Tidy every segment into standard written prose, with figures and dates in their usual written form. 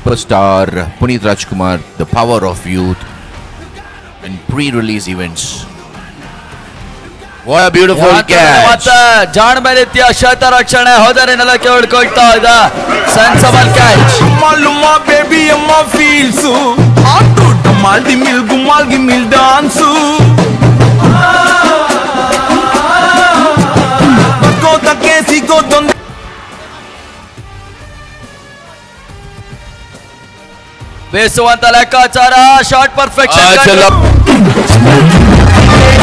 superstar Puneet Rajkumar, the power of youth in pre-release events. What a beautiful catch! ಮತ್ತೆ ಜಾಣ್ಮೆ ರೀತಿಯ ಶತ ರಕ್ಷಣೆ ಹೋದರೆ ನೆಲಕ್ಕೆ ಹೊಡ್ಕೊಳ್ತಾ ಇದ್ದ ಸೆನ್ಸಬಲ್ catch. Maluma baby amma feels Auto Damal Dimil Gumal Gimil dance Go the Kesi go don ಬೇಸುವಂತ ಲೆಕ್ಕಾಚಾರ short perfection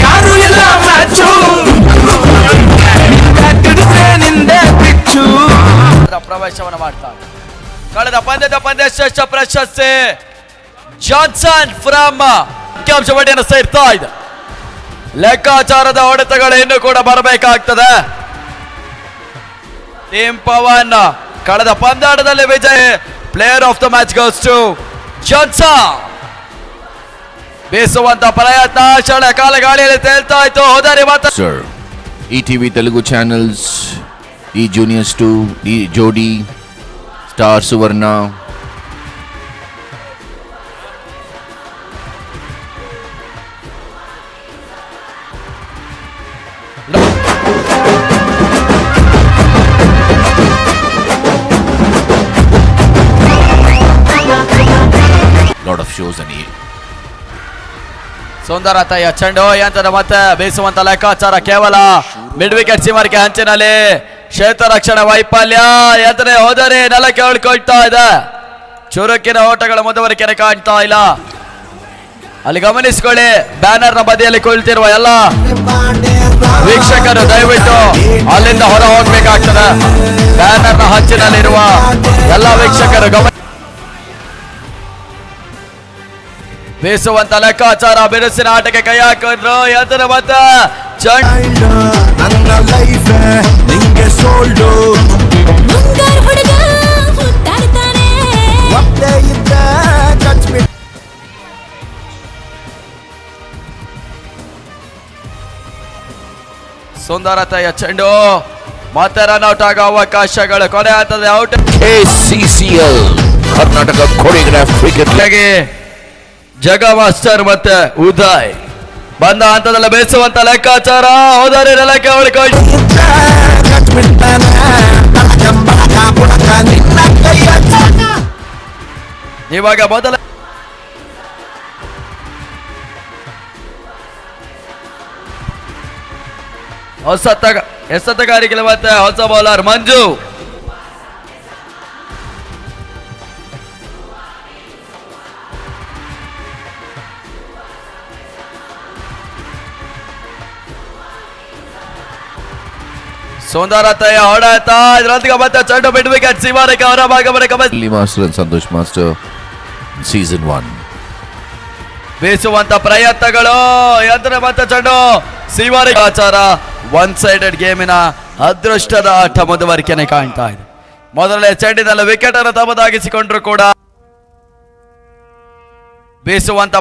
ಯಾರು ಎಲ್ಲ ಮ್ಯಾಚು ಪ್ರವೇಶವನ್ನು ಮಾಡ್ತಾರೆ. ಕಳೆದ ಪಂದ್ಯ ಶ್ರೇಷ್ಠ ಪ್ರಶಸ್ತಿ ಜಾನ್ಸನ್ ಫ್ರಮ್ ಅಂಕಿಅಂಶವನ್ನು ಸೇರ್ತಾ ಇದೆ. ಲೆಕ್ಕಾಚಾರದ ಹೊಡೆತಗಳು ಇನ್ನೂ ಕೂಡ ಬರಬೇಕಾಗ್ತದೆ. ಟೀಮ್ ಪವನ್ ಕಳೆದ ಪಂದ್ಯಾಟದಲ್ಲಿ ವಿಜಯ್. Player of the match goes to Johnson. ಬೀಸುವಂತ ಪ್ರಯತ್ನ ಕ್ಷಣ ಕಾಲ ಗಾಳಿಯಲ್ಲಿ ತೇಲ್ತಾ ಇತ್ತು. ಹೋದರೆ ಮಾತ್ರ Sir, ETV Telugu channels, E Juniors 2, E Jodi, Star Suvarna. Lot of shows and ಸುಂದರತೆಯ ಚೆಂಡು ಯಂತ್ರದ ಮತ್ತೆ ಬೀಸುವಂತ ಲೆಕ್ಕಾಚಾರ ಕೇವಲ ಮಿಡ್ ವಿಕೆಟ್ ಸೀಮರ್ಗೆ ಹಂಚಿನಲ್ಲಿ ಕ್ಷೇತ್ರ ರಕ್ಷಣೆ ವೈಫಲ್ಯ. ಯಂತ್ರ ಹೋದರೆ ನೆಲಕ್ಕೆ ಉಳ್ಕೊಳ್ತಾ ಇದೆ. ಚುರುಕಿನ ಓಟಗಳ ಮುಂದುವರಿಕೆ ಕಾಣ್ತಾ ಇಲ್ಲ. ಅಲ್ಲಿ ಗಮನಿಸಿಕೊಳ್ಳಿ, ಬ್ಯಾನರ್ ನ ಬದಿಯಲ್ಲಿ ಕುಳಿತಿರುವ ಎಲ್ಲ ವೀಕ್ಷಕರು ದಯವಿಟ್ಟು ಅಲ್ಲಿಂದ ಹೊರ ಹೋಗ್ಬೇಕಾಗ್ತದೆ. ಬ್ಯಾನರ್ ನ ಹಂಚಿನಲ್ಲಿರುವ ಎಲ್ಲ ವೀಕ್ಷಕರು ಗಮನ ಬೀಸುವಂತ ಲೆಕ್ಕಾಚಾರ ಬಿರುಸಿನ ಆಟಕ್ಕೆ ಕೈ ಹಾಕಿದ್ರು. ಯಂತ್ರ ಮತ್ತೆ ನನ್ನ ಲೈಫ್ ನಿಂಗೆ ಸೋಲ್ಡು ಒತ್ತೆ ಇದ್ದ ಟಚ್ ಮೀ ಸುಂದರತೆಯ ಚೆಂಡು ಮತ್ತೆ ರನ್ಔಟ್ ಆಗೋ ಅವಕಾಶಗಳು. ಕೊನೆ ಹಂತದ out. KCCL Karnataka Choreographed Cricket League. ಜಗ ಮಾಸ್ಟರ್ ಮತ್ತೆ ಉದಯ್ ಬಂದ ಹಂತದಲ್ಲಿ ಬೇಯಿಸುವಂತ ಲೆಕ್ಕಾಚಾರ. ಹೋದರೆ ನೆಲಕ್ಕೆ ಉಳ್ಕೊಂಡು ಇವಾಗ ಮೊದಲ ಎಸೆತಗಾರಿಕೆ ಮತ್ತೆ ಹೊಸ ಬೌಲರ್ ಮಂಜು. ಸುಂದರತೆಯ ಹೊಡೆತ ಇದರೊಂದಿಗೆ ಮತ್ತೆ ಚೆಂಡು ಮಿಡ್ ವಿಕೆಟ್ ಸೀಮಾರೇಖೆ ಹೊರ ಭಾಗವನ್ನು Lily Master and Santosh Master Season 1. ಬೀಸುವಂತ ಪ್ರಯತ್ನಗಳು ಯಂತ್ರ ಮತ್ತೆ ಚೆಂಡು ಸೀಮಾರೇಖೆ ಆಚಾರ. ಒನ್ ಸೈಡೆಡ್ ಗೇಮಿನ ಅದೃಷ್ಟದ ಆಟ ಮುಂದುವರಿಕೆನೆ ಕಾಣ್ತಾ ಇದೆ. ಮೊದಲನೇ ಚೆಂಡಿನಲ್ಲಿ ವಿಕೆಟ್ ಅನ್ನು ತಮ್ಮದಾಗಿಸಿಕೊಂಡ್ರು ಕೂಡ ಬೀಸುವಂತ